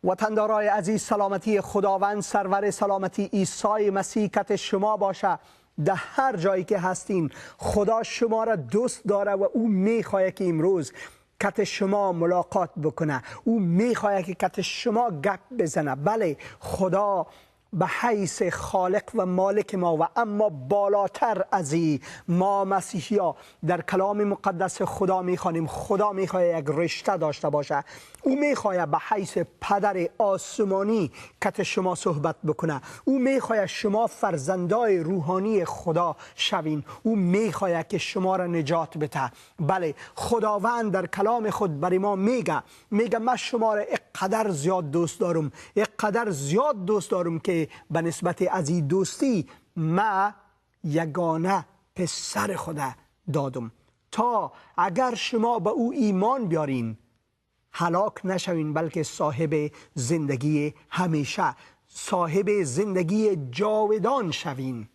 وطندارای عزیز، سلامتی خداوند سرور سلامتی عیسی مسیح کت شما باشه. در هر جایی که هستین خدا شما را دوست داره و او میخواد که امروز کت شما ملاقات بکنه. او میخواد که کت شما گپ بزنه. بله، خدا به حیث خالق و مالک ما و اما بالاتر از این ما مسیحی ها در کلام مقدس خدا میخوانیم خدا میخواد یک رشته داشته باشه. او میخواد به حیث پدر آسمانی کت شما صحبت بکنه. او میخواد شما فرزندای روحانی خدا شوین. او میخواد که شما را نجات بده. بله، خداوند در کلام خود برای ما میگه من شما را اقدر زیاد دوست دارم، اقدر زیاد دوست دارم که به نسبت از این دوستی ما یگانه پسر خدا دادم تا اگر شما به او ایمان بیارین هلاک نشوین، بلکه صاحب زندگی همیشه، صاحب زندگی جاودان شوین.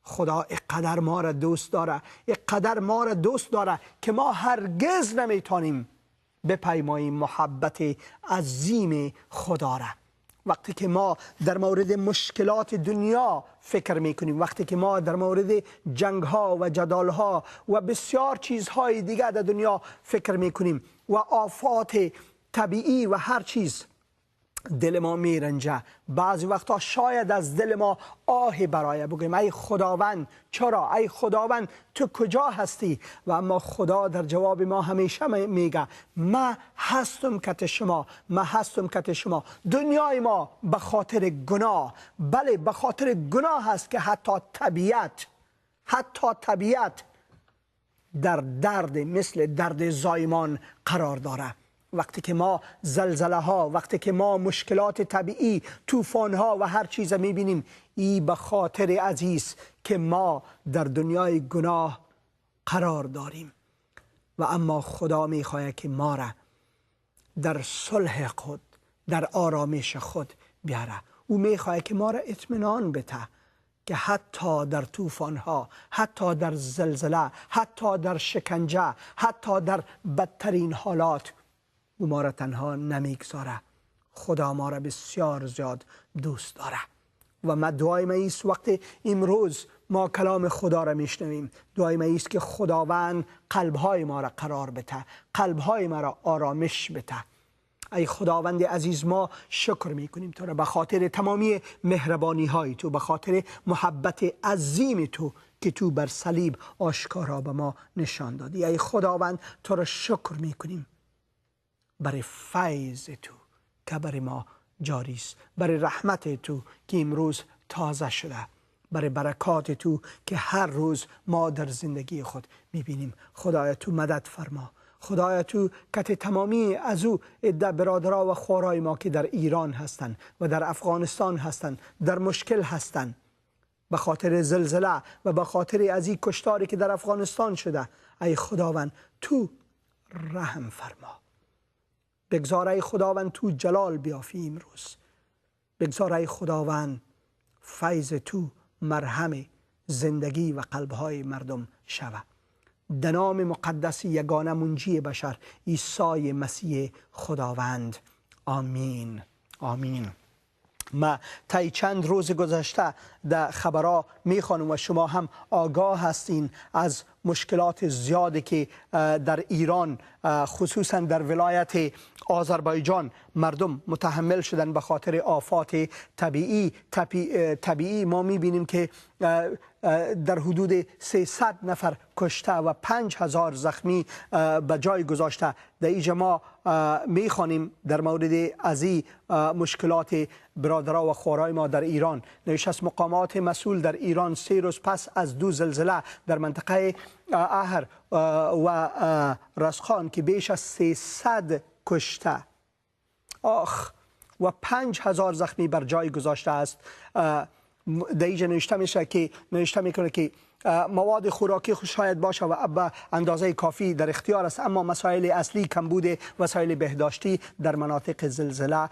خدا اقدر ما را دوست داره، اقدر ما را دوست داره که ما هرگز نمیتونیم بپیماییم محبت عظیم خدا را. وقتی که ما در مورد مشکلات دنیا فکر میکنیم، وقتی که ما در مورد جنگ ها و جدال ها و بسیار چیزهای دیگر در دنیا فکر میکنیم و آفات طبیعی و هر چیز، دل ما میرنجه. بعضی وقتا شاید از دل ما آه برای بگویم ای خداوند چرا؟ ای خداوند تو کجا هستی؟ و اما خدا در جواب ما همیشه میگه من هستم کت شما، من هستم کت شما. دنیای ما به خاطر گناه، بله به خاطر گناه هست که حتی طبیعت در درد مثل درد زایمان قرار داره. وقتی که ما زلزله ها، وقتی که ما مشکلات طبیعی، طوفان ها و هر چیز میبینیم، این به خاطر عزیز که ما در دنیای گناه قرار داریم. و اما خدا میخواهد که ما را در صلح خود، در آرامش خود بیاره. او میخواهد که ما را اطمینان بده که حتی در طوفان ها، حتی در زلزله، حتی در شکنجه، حتی در بدترین حالات او ما را تنها نمیگذاره. خدا ما را بسیار زیاد دوست داره. و ما دعای ما ایست وقت امروز ما کلام خدا را میشنویم، دعای ما ایست که خداوند قلبهای ما را قرار بده، قلبهای ما را آرامش بده. ای خداوند عزیز، ما شکر میکنیم تو را به خاطر تمامی مهربانی های تو، به خاطر محبت عظیم تو که تو بر صلیب آشکارا به ما نشان دادی. ای خداوند تو را شکر میکنیم برای فیض تو که برای ما جاری است، برای رحمت تو که امروز تازه شده، برای برکات تو که هر روز ما در زندگی خود میبینیم. خدایا تو مدد فرما. خدایا تو کت تمامی از او عده برادرها و خوارای ما که در ایران هستند و در افغانستان هستند، در مشکل هستند به خاطر زلزله و به خاطر از این کشتاری که در افغانستان شده. ای خداوند تو رحم فرما. بگذار ای خداوند تو جلال بیافی امروز. بگذار ای خداوند فیض تو مرهم زندگی و قلبهای مردم شود. در نام مقدس یگانه منجی بشر عیسی مسیح خداوند. آمین. آمین. ما طی چند روز گذشته در خبرها میخوانم و شما هم آگاه هستین از مشکلات زیادی که در ایران، خصوصا در ولایت آذربایجان مردم متحمل شدن به خاطر آفات طبیعی. ما میبینیم که در حدود 300 نفر کشته و 5000 زخمی به جای گذاشته. در اینجا ما میخوانیم در مورد از این مشکلات برادرها و خوارای ما در ایران. نوشته است مقامات مسئول در ایران 3 روز پس از 2 زلزله در منطقه اهر و رسخان که بیش از 300 کشته و 5000 زخمی بر جای گذاشته است. در اینجا نوشته میکنه که مواد خوراکی شاید باشه و به اندازه کافی در اختیار است، اما مسائل اصلی کمبود وسایل بهداشتی در مناطق زلزله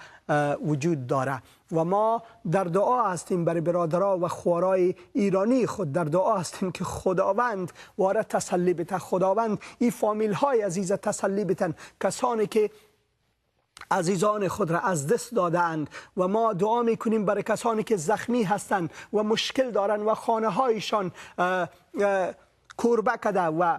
وجود داره و ما در دعا هستیم برای برادرها و خوارای ایرانی خود، در دعا هستیم که خداوند واره تسلی بده، خداوند این فامیل های عزیز تسلی بدن، کسانی که عزیزان خود را از دست دادند و ما دعا میکنیم برای کسانی که زخمی هستند و مشکل دارند و خانه هایشان کوربه کده و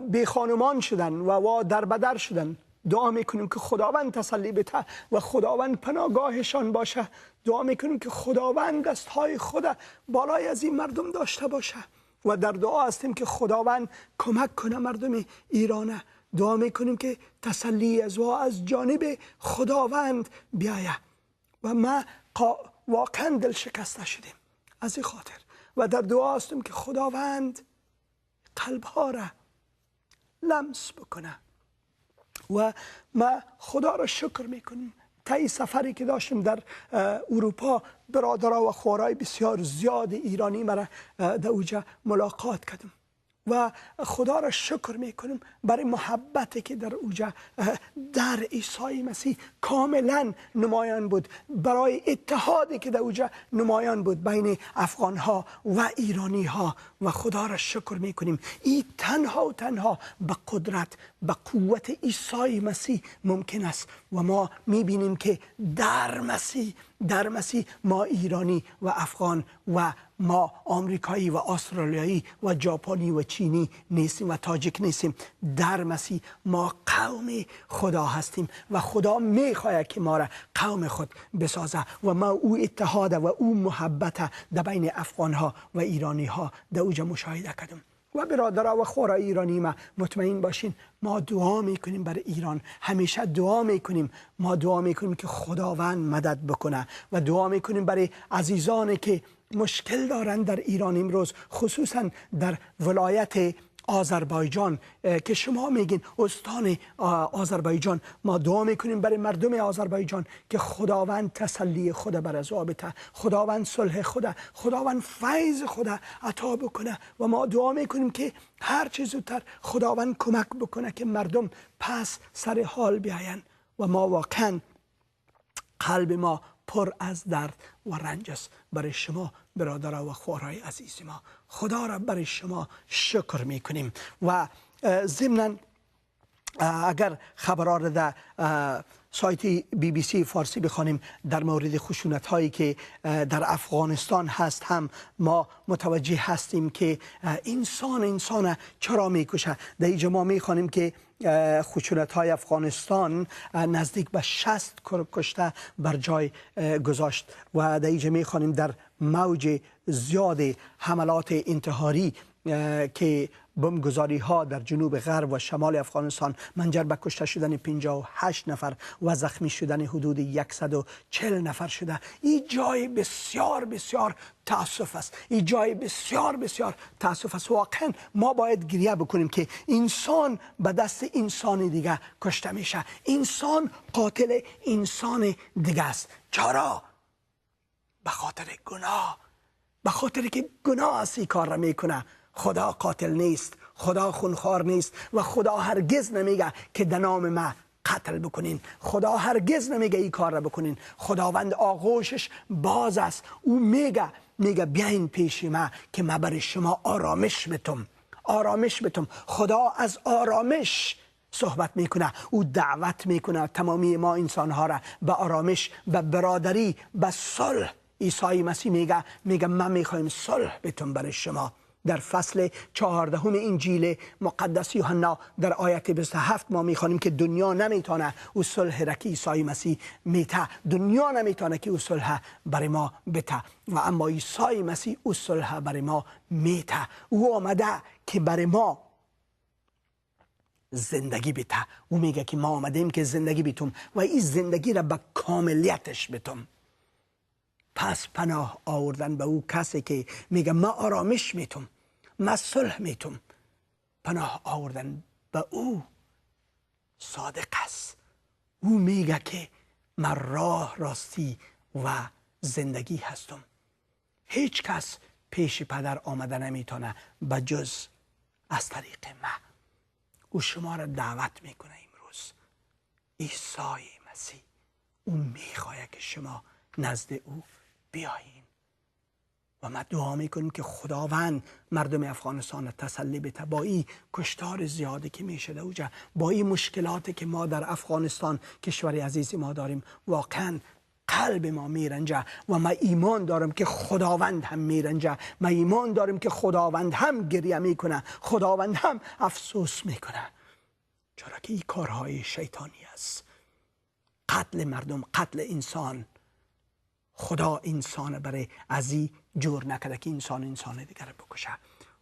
بی خانمان شدن و در بدر شدن. دعا میکنیم که خداوند تسلی بده و خداوند پناهگاهشان باشه. دعا میکنیم که خداوند دستهای خود بالای از این مردم داشته باشه و در دعا هستیم که خداوند کمک کنه مردم ایران. دعا میکنیم که تسلی از جانب خداوند بیایه و ما واقعا دل شکسته شدیم از این خاطر و در دعا هستیم که خداوند قلبها را لمس بکنه و ما خدا را شکر میکنیم. تا این سفری که داشتیم در اروپا برادرها و خوارای بسیار زیاد ایرانی مرا در اوجا ملاقات کردم و خدا را شکر میکنم برای محبتی که در اوجا در عیسی مسیح کاملا نمایان بود، برای اتحادی که در اوجا نمایان بود بین افغان ها و ایرانی ها و خدا را شکر میکنیم. این تنها و تنها به قدرت به قوت عیسی مسیح ممکن است و ما میبینیم که در مسیح ما ایرانی و افغان و ما آمریکایی و استرالیایی و ژاپنی و چینی نیستیم و تاجیک نیستیم. در مسیح ما قوم خدا هستیم و خدا میخواهد که ما را قوم خود بسازه و ما او اتحاد و او محبت در بین افغان ها و ایرانی ها در اوجا مشاهده کردم. و برادرها و خوارای ایرانی ما مطمئن باشین ما دعا میکنیم برای ایران، همیشه دعا میکنیم. ما دعا میکنیم که خداوند مدد بکنه و دعا میکنیم برای عزیزانی که مشکل دارند در ایران امروز، خصوصا در ولایت آذربایجان که شما میگین استان آذربایجان. ما دعا میکنیم برای مردم آذربایجان که خداوند تسلی خود بر از آبته، خداوند صلح خود، خداوند فیض خود عطا بکنه و ما دعا میکنیم که هر چیز زودتر خداوند کمک بکنه که مردم پس سر حال بیاین و ما واقعا قلب ما پر از درد و رنج است برای شما برادرها و خوارای عزیز ما. خدا را برای شما شکر میکنیم و ضمناً اگر خبرها را در سایت BBC فارسی بخوانیم در مورد خشونت هایی که در افغانستان هست هم ما متوجه هستیم که انسان چرا میکشه. در اینجا ما میخوانیم که خشونت های افغانستان نزدیک به 60 کشته بر جای گذاشت و در اینجا میخوانیم در موج زیاد حملات انتحاری که بمبگذاری ها در جنوب غرب و شمال افغانستان منجر به کشته شدن 58 نفر و زخمی شدن حدود 140 نفر شده. این جای بسیار بسیار تاسف است. این جای بسیار بسیار تاسف است. واقعا ما باید گریه بکنیم که انسان به دست انسان دیگه کشته میشه. انسان قاتل انسان دیگه است. چرا؟ به خاطر گناه، به خاطر که گناه است این کار را میکنه. خدا قاتل نیست، خدا خونخوار نیست و خدا هرگز نمیگه که در نام ما قتل بکنین. خدا هرگز نمیگه این کار را بکنین. خداوند آغوشش باز است. او میگه بیاین پیش ما که ما برای شما آرامش بتم، آرامش بتم. خدا از آرامش صحبت میکنه. او دعوت میکنه تمامی ما انسان ها را به آرامش، به برادری، به صلح. عیسی مسیح میگه من میخوایم صلح بتم برای شما. در فصل 14 انجیل مقدس یوحنا در آیت 27 ما میخوانیم که دنیا نمیتونه او صلح را که عیسی مسیح میته، دنیا نمیتونه که او صلح برای ما بته و اما عیسی مسیح او صلح برای ما میته. او آمده که برای ما زندگی بته. او میگه که ما آمدیم که زندگی بتم و این زندگی را به کاملیتش بتم. پس پناه آوردن به او کسی که میگه ما آرامش میتم، ما صلح میتم، پناه آوردن به او صادق است. او میگه که من راه، راستی و زندگی هستم. هیچ کس پیش پدر آمده نمیتونه به جز از طریق ما. او شما را دعوت میکنه امروز. عیسی مسیح او میخواد که شما نزد او بیایین و ما دعا میکنیم که خداوند مردم افغانستان تسلی بده. با این کشتار زیادی که میشده اوجا، با این مشکلاتی که ما در افغانستان کشور عزیز ما داریم، واقعا قلب ما میرنجه و ما ایمان دارم که خداوند هم میرنجه. ما ایمان داریم که خداوند هم گریه میکنه، خداوند هم افسوس میکنه، چرا که این کارهای شیطانی است. قتل مردم، قتل انسان. خدا انسان برای ازی جور نکده که انسان دیگر بکشه.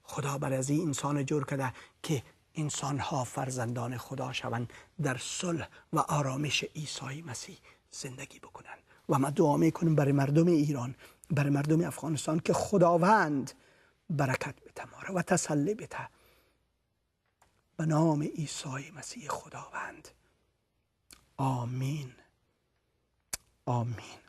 خدا برای ازی انسان جور کرده که انسان ها فرزندان خدا شوند، در صلح و آرامش عیسی مسیح زندگی بکنن. و ما دعا میکنیم برای مردم ایران، برای مردم افغانستان که خداوند برکت بده ما را و تسلی بده. به نام عیسی مسیح خداوند. آمین. آمین.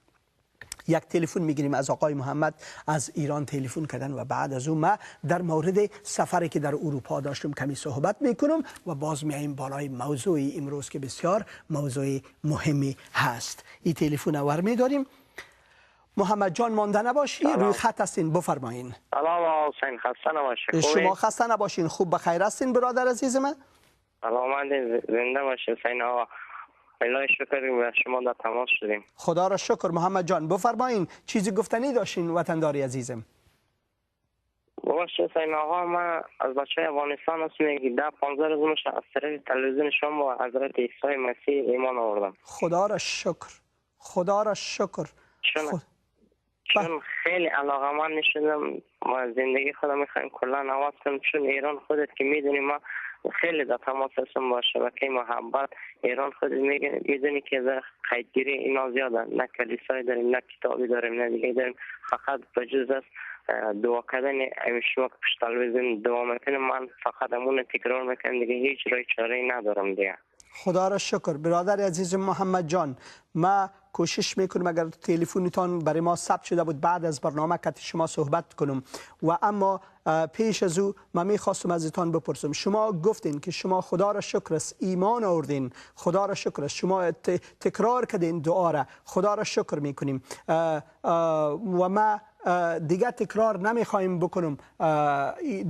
یک تلفن میگیریم از آقای محمد از ایران تلفن کردن و بعد از اون ما در مورد سفری که در اروپا داشتم کمی صحبت میکنم و باز میایم بالای موضوع امروز که بسیار موضوع مهمی هست. این تلفن ور میداریم. محمد جان مانده نباشی، روی خط هستین، بفرمایین. سلام حسین، خسته نباشید. شما خسته نباشین، خوب بخیر هستین برادر عزیز من؟ سلامت زنده باشید حسین آقا. الهی شکر به شما در تماس شدیم. خدا را شکر. محمد جان بفرمایین، چیزی گفتنی داشتین وطنداری عزیزم؟ باشه حسین آقا، من از بچه افغانستان هستم که 10-15 روز میشه از طریق تلویزیون شما و حضرت عیسی مسیح ایمان آوردم. خدا را شکر. خدا را شکر. چون خیلی علاقه‌مند شدم و زندگی خودم میخوایم کلا عوض کنم، چون ایران خودت که میدونی ما خیلی در تماس هستم با شبکه محبت ایران. خودت میدونی که در قیدگیری اینا زیاده، نه کلیسایی داریم، نه کتابی داریم، نه دیگه داریم، فقط بجز است دعا کردن. شما که پشت تلویزیون دعا میکنیم، من فقط همون تکرار میکنم دیگه، هیچ راه چاره‌ای ندارم دیگه. خدا را شکر. برادر عزیز محمد جان، ما کوشش میکنم اگر تلفنتان برای ما ثبت شده بود بعد از برنامه که شما صحبت کنم. و اما پیش از او من میخواستم ازتان بپرسم، شما گفتین که شما خدا را شکر است ایمان آوردین، خدا را شکر است، شما تکرار کردین دعا را، خدا را شکر میکنیم و ما دیگه تکرار نمیخوایم بکنم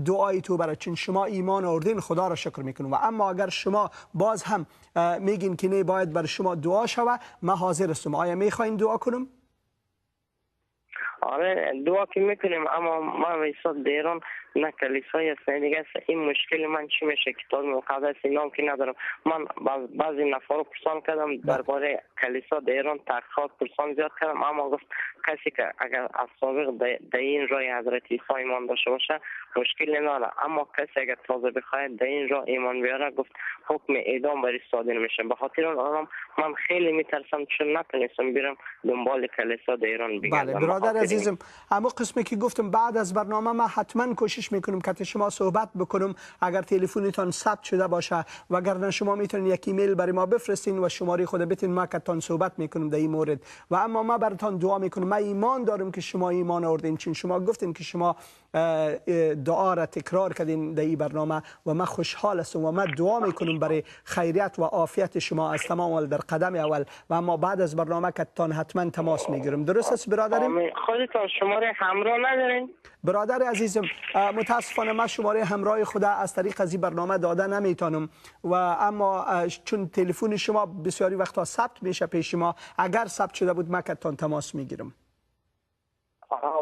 دعای تو برای، چون شما ایمان آوردین خدا را شکر میکنم. و اما اگر شما باز هم میگین که نه باید برای شما دعا شوه، من حاضر هستم. آیا میخواین دعا کنم؟ آره دعا که میکنیم، اما من ویساد دیران نه کلیسایی است نه دیگه است. این مشکل من چی میشه؟ کتاب مقدس اینام که ندارم. من بعضی نفر رو پرسان کردم درباره کلیسا در ایران، تحقیقات پرسان زیاد کردم، اما گفت کسی که اگر از سابق در این راه حضرت عیسی ایمان داشته باشه مشکل نداره، اما کسی اگر تازه بخواهد در این راه ایمان بیاره گفت حکم اعدام برای صادر میشه. به خاطر اون من خیلی میترسم، چون نتونستم بیرم دنبال کلیسا در ایران بگردم. بله برادر عزیزم، اما قسمی که گفتم بعد از برنامه ما حتما کوشش میکنم که شما صحبت بکنم اگر تلفنتان ثبت شده باشه، وگرنه شما میتونید یک ایمیل برای ما بفرستین و شماره خود بتین، ما کتان صحبت میکنم در این مورد. و اما ما براتون دعا میکنم. من ایمان دارم که شما ایمان آوردین، چون شما گفتین که شما دعا را تکرار کردین در این برنامه و من خوشحال هستم و من دعا میکنم برای خیریت و عافیت شما از تمام اول در قدم اول. و اما بعد از برنامه کتان حتما تماس میگیرم. درست است برادرم؟ خودتون شماره همراه ندارین؟ برادر عزیزم متاسفانه من شماره همراه خدا از طریق از این برنامه داده نمیتونم، و اما چون تلفن شما بسیاری وقتا ثبت میشه پیش ما، اگر ثبت شده بود من کتان تماس میگیرم.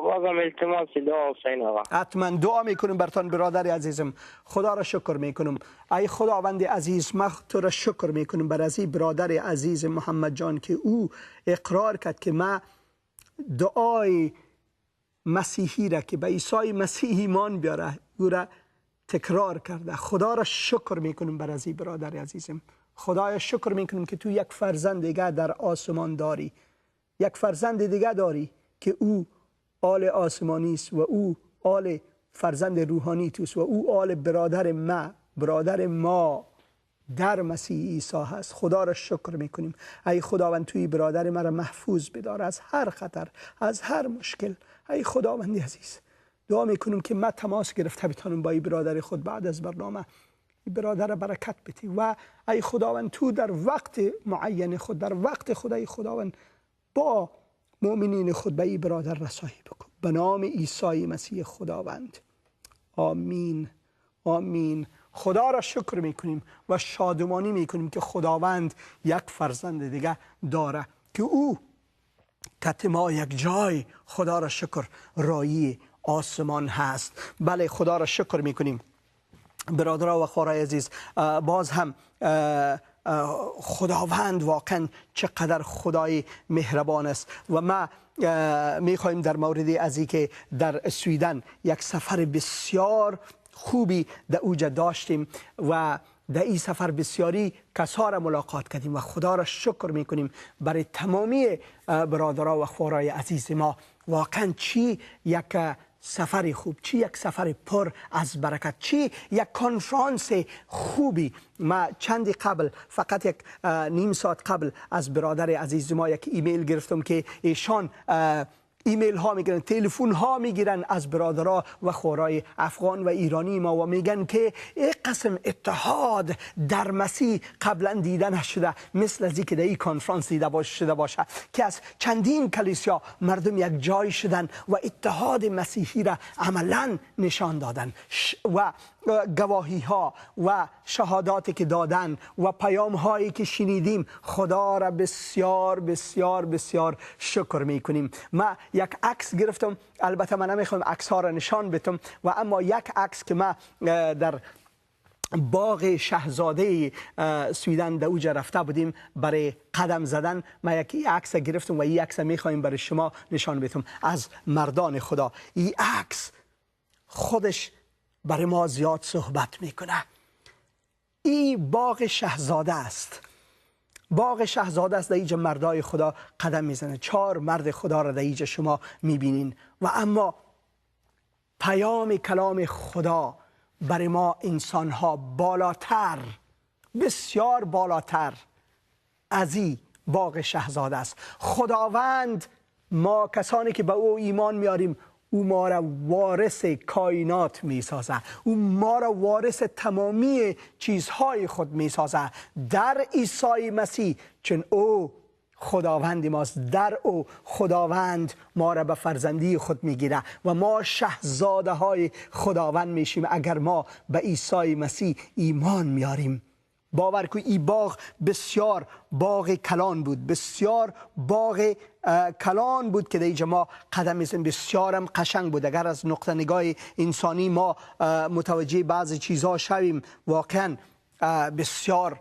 بازم التماس دعا حسین آقا. حتما دعا میکنم برتان برادر عزیزم. خدا را شکر میکنم. ای خداوند عزیز، من تو را شکر میکنم بر از این برادر عزیز محمد جان که او اقرار کرد که من دعای مسیحی را که به عیسی مسیح ایمان بیاره او را تکرار کرده. خدا را شکر میکنم بر از این برادر عزیزم. خدایا شکر میکنم که تو یک فرزند دیگه در آسمان داری، یک فرزند دیگه داری که او آل آسمانی است و او آل فرزند روحانی توست و او آل برادر ما در مسیح عیسی هست. خدا را شکر میکنیم. ای خداوند توی برادر ما را محفوظ بدار از هر خطر، از هر مشکل. ای خداوند عزیز دعا میکنم که ما تماس گرفته بتانم با این برادر خود بعد از برنامه این برادر برکت بتی و ای خداوند تو در وقت معین خود، در وقت خود ای خداوند با مؤمنین خود به این برادر رسایی بکن به نام عیسی مسیح خداوند. آمین آمین. خدا را شکر میکنیم و شادمانی میکنیم که خداوند یک فرزند دیگه داره که او کت ما یک جای خدا را شکر رایی آسمان هست. بله خدا را شکر میکنیم. برادران و خواهرای عزیز، باز هم خداوند واقعا چقدر خدای مهربان است و ما میخوایم در مورد از این که در سویدن یک سفر بسیار خوبی در اوجا داشتیم و در این سفر بسیاری کسا را ملاقات کردیم و خدا را شکر میکنیم برای تمامی برادران و خواهرای عزیز ما. واقعا چی یک سفر خوب، چی یک سفر پر از برکت، چی یک کنفرانس خوبی. ما چندی قبل، فقط یک نیم ساعت قبل از برادر عزیز ما یک ایمیل گرفتم که ایشان ایمیل ها میگیرن، تلفن ها میگیرن از برادرها و خورای افغان و ایرانی ما و میگن که این قسم اتحاد در مسیح قبلا دیده نشده مثل از که در این کنفرانس دیده شده باشه که از چندین کلیسا مردم یک جای شدن و اتحاد مسیحی را عملا نشان دادن و گواهی ها و شهاداتی که دادن و پیام هایی که شنیدیم خدا را بسیار بسیار بسیار شکر میکنیم. ما یک عکس گرفتم، البته من نمیخوام عکس ها را نشان بدم و اما یک عکس که ما در باغ شهزاده سویدن در اوجا رفته بودیم برای قدم زدن، ما یک عکس گرفتم و این عکس میخوایم برای شما نشان بدم از مردان خدا. این عکس خودش برای ما زیاد صحبت میکنه. این باغ شهزاده است، باغ شهزاده است. در اینجا مردای خدا قدم میزنه، 4 مرد خدا را در اینجا شما میبینین و اما پیام کلام خدا برای ما انسان ها بالاتر، بسیار بالاتر از این باغ شهزاده است. خداوند ما کسانی که به او ایمان میاریم او ما را وارث کائنات می سازه، او ما را وارث تمامی چیزهای خود می سازه در عیسی مسیح، چون او خداوند ماست. در او خداوند ما را به فرزندی خود میگیره و ما شهزاده های خداوند میشیم اگر ما به عیسی مسیح ایمان میاریم. باور کنید این باغ بسیار باغ کلان بود، بسیار باغ کلان بود که در اینجا ما قدم میزنیم. بسیارم قشنگ بود. اگر از نقطه نگاه انسانی ما متوجه بعضی چیزها شویم، واقعا بسیار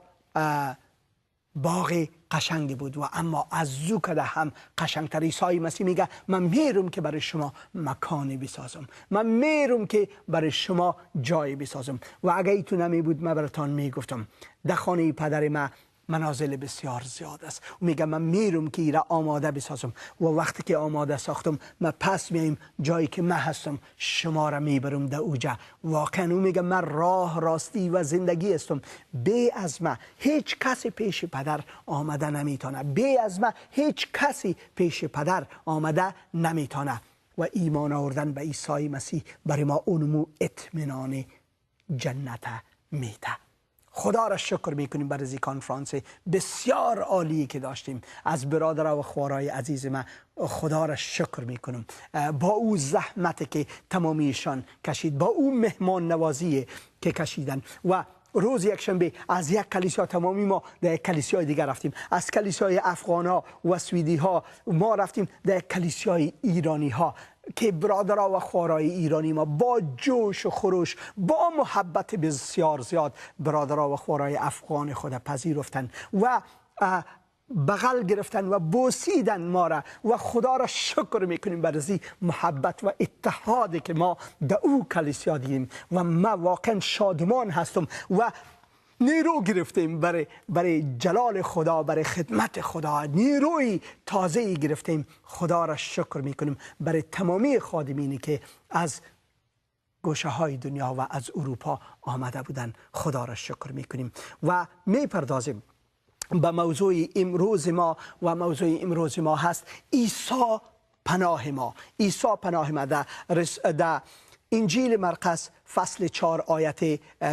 باغ قشنگی بود و اما از زو کده هم قشنگتر. عیسی مسیح میگه من میرم که برای شما مکانی بسازم، من میرم که برای شما جایی بسازم. و اگه ایتو نمی بود من براتان میگفتم در خانه پدر ما منازل بسیار زیاد است. و میگم من میرم که ایره آماده بسازم و وقتی که آماده ساختم من پس میایم جایی که من هستم شما را میبرم در اوجا. واقعا او میگم من راه، راستی و زندگی هستم. بی از من هیچ کسی پیش پدر آمده نمیتونه، بی از من هیچ کسی پیش پدر آمده نمیتونه. و ایمان آوردن به عیسی مسیح برای ما اونمو اطمینان جنت میده. خدا را شکر میکنیم برای این کنفرانس بسیار عالی که داشتیم. از برادر و خوارای عزیز من خدا را شکر میکنم با او زحمت که تمامیشان کشید، با او مهمان نوازی که کشیدن. و روز یکشنبه از یک کلیسا تمامی ما در یک کلیسای دیگر رفتیم. از کلیسای افغان ها و سویدی ها ما رفتیم در کلیسای ایرانی ها که برادرها و خوارای ایرانی ما با جوش و خروش، با محبت بسیار زیاد برادرها و خوارای افغان خود پذیرفتن و بغل گرفتن و بوسیدن ما را و خدا را شکر میکنیم برای محبت و اتحادی که ما در او کلیسا دیدیم. و ما واقعا شادمان هستم و نیرو گرفتیم برای جلال خدا، برای خدمت خدا، نیروی تازه‌ای گرفتیم. خدا را شکر میکنیم برای تمامی خادمینی که از گوشه های دنیا و از اروپا آمده بودن. خدا را شکر میکنیم و میپردازیم به موضوع امروز ما و موضوع امروز ما هست عیسی پناه ما. عیسی پناه ما. در انجیل مرقس فصل 4 آیت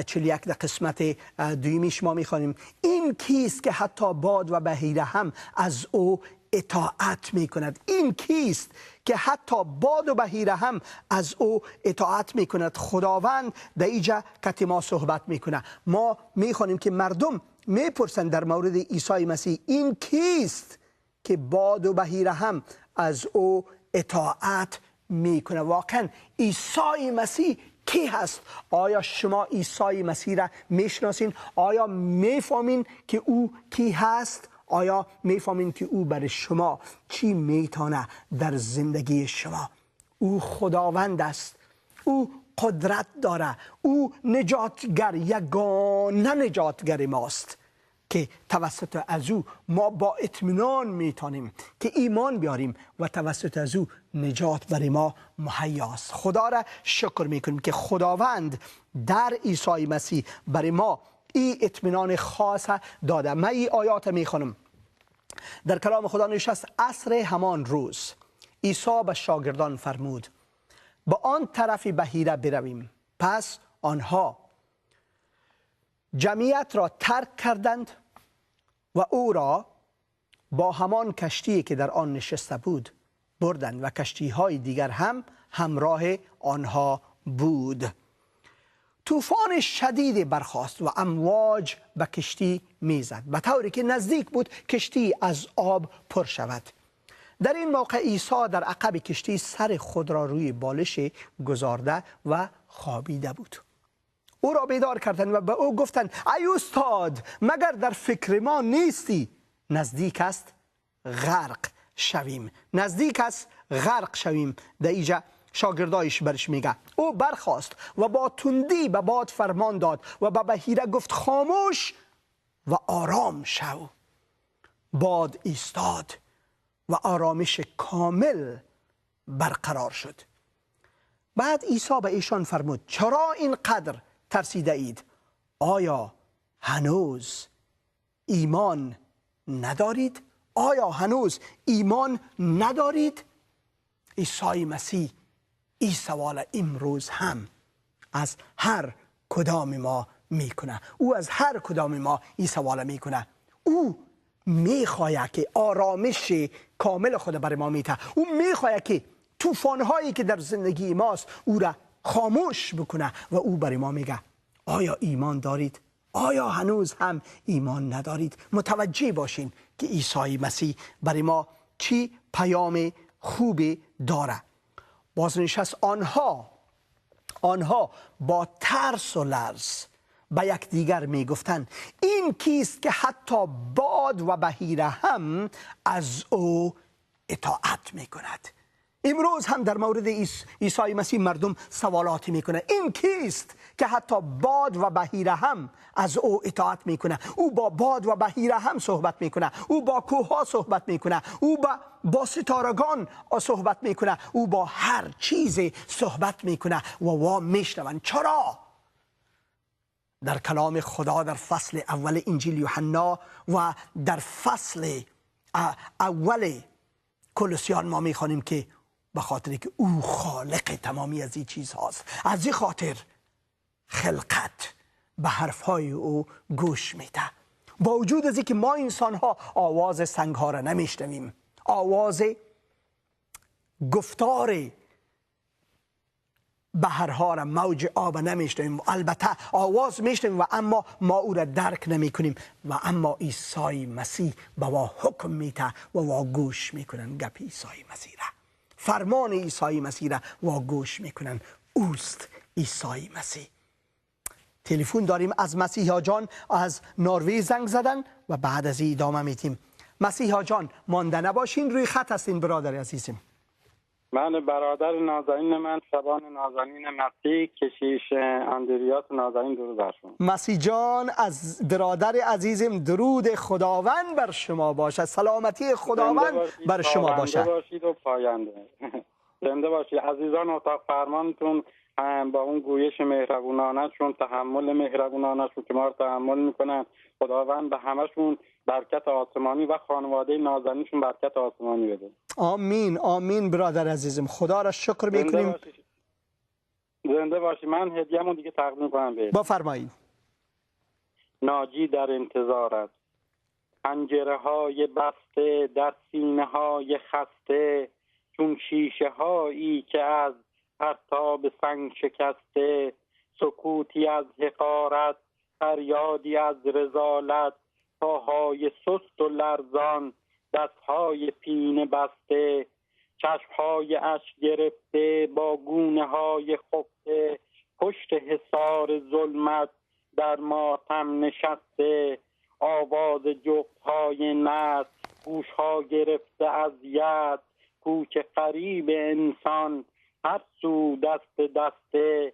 41 در قسمت دویمیش ما میخوانیم این کیست که حتی باد و بحیره هم از او اطاعت میکند. این کیست که حتی باد و بحیره هم از او اطاعت میکند. خداوند در اینجا که ما صحبت میکنه. ما میخوانیم که مردم میپرسند در مورد عیسی مسیح این کیست که باد و بحیره هم از او اطاعت میکنه. واقعا عیسی مسیح کی هست؟ آیا شما عیسی مسیح را میشناسین؟ آیا میفهمین که او کی هست؟ آیا میفهمین که او برای شما چی میتونه در زندگی شما؟ او خداوند است. او قدرت داره. او نجاتگر، یگانه نجاتگر ماست که توسط از او ما با اطمینان میتونیم که ایمان بیاریم و توسط از او نجات برای ما مهیاست. خدا را شکر میکنیم که خداوند در عیسی مسیح برای ما این اطمینان خاص داده. من این آیات میخونم. در کلام خدا نوشته عصر همان روز عیسی به شاگردان فرمود با آن طرف بحیره برویم. پس آنها جمعیت را ترک کردند و او را با همان کشتی که در آن نشسته بود بردند و کشتی های دیگر هم همراه آنها بود. طوفان شدید برخاست و امواج به کشتی میزد به طوری که نزدیک بود کشتی از آب پر شود. در این موقع عیسی در عقب کشتی سر خود را روی بالش گذارده و خوابیده بود. او را بیدار کردند و به او گفتند ای استاد مگر در فکر ما نیستی نزدیک است غرق شویم. نزدیک است غرق شویم. در اینجا شاگردایش برش میگه او برخاست و با تندی به باد فرمان داد و به بحیره گفت خاموش و آرام شو. باد ایستاد و آرامش کامل برقرار شد. بعد عیسی به ایشان فرمود چرا اینقدر ترسیده اید؟ آیا هنوز ایمان ندارید؟ آیا هنوز ایمان ندارید؟ عیسی مسیح این سوال امروز هم از هر کدام ما میکنه. او از هر کدام ما این سوال میکنه. او میخواهد که آرامش کامل خود برای ما میده. او میخواهد که طوفان‌هایی که در زندگی ماست او را خاموش بکنه و او برای ما میگه آیا ایمان دارید؟ آیا هنوز هم ایمان ندارید؟ متوجه باشین که عیسی مسیح برای ما چی پیام خوبی داره. بازنشست آنها با ترس و لرز به یک دیگر می گفتند این کیست که حتی باد و بحیره هم از او اطاعت می کند. امروز هم در مورد عیسی مسیح مردم سوالاتی میکنه. این کیست که حتی باد و بحیره هم از او اطاعت میکنه؟ او با باد و بحیره هم صحبت میکنه. او با کوه ها صحبت میکنه. او با ستارگان صحبت میکنه. او با هر چیز صحبت میکنه و میشنون. چرا؟ در کلام خدا در فصل اول انجیل یوحنا و در فصل اول کولوسیان ما میخوانیم که به خاطر که او خالق تمامی از این چیز هاست، از این خاطر خلقت به حرفهای او گوش میده. با وجود از اینکه ما انسان ها آواز سنگ ها را نمیشنویم، آواز گفتار بحرها را، موج آب نمیشنویم، البته آواز میشنویم و اما ما او را درک نمی کنیم و اما عیسی مسیح به ما حکم میده و ما گوش میکنن گپ عیسی مسیح را، فرمان عیسی مسیح را و گوش میکنن. اوست عیسی مسیح. تلفن داریم از مسیحا جان از نروژ زنگ زدن و بعد از این ادامه میتیم. مسیحا جان مانده نباشین، روی خط هستین برادر عزیزم. من برادر نازنین من شبان نازنین مسیح کشیش اندریاس نازنین درود بر شما. مسیح جان از برادر عزیزم درود خداوند بر شما باشد، سلامتی خداوند بر شما باشد. زنده باشید و پاینده. زنده باشید عزیزان. اتاق فرمانتون با اون گویش مهربونانشون، تحمل مهربونانشون که ما رو تحمل میکنن، خداوند به همشون برکت آسمانی و خانواده نازنینشون برکت آسمانی بده. آمین آمین برادر عزیزم، خدا را شکر میکنیم. زنده باشی. من هدیه‌مو دیگه تقدیم کنم بهت. بفرمایید. ناجی در انتظار است، پنجره های بسته در سینه های خسته، چون شیشه هایی که از پرتاب سنگ شکسته، سکوتی از حقارت، فریادی از رذالت، پاهای سست و لرزان، دستهای پینه بسته، چشمهای اشک گرفته با گونه های خفته، پشت حصار ظلمت در ماتم نشسته، آواز جغدهای نسل گوشها گرفته از یأس، کوچه قریب انسان هر سو دست دسته،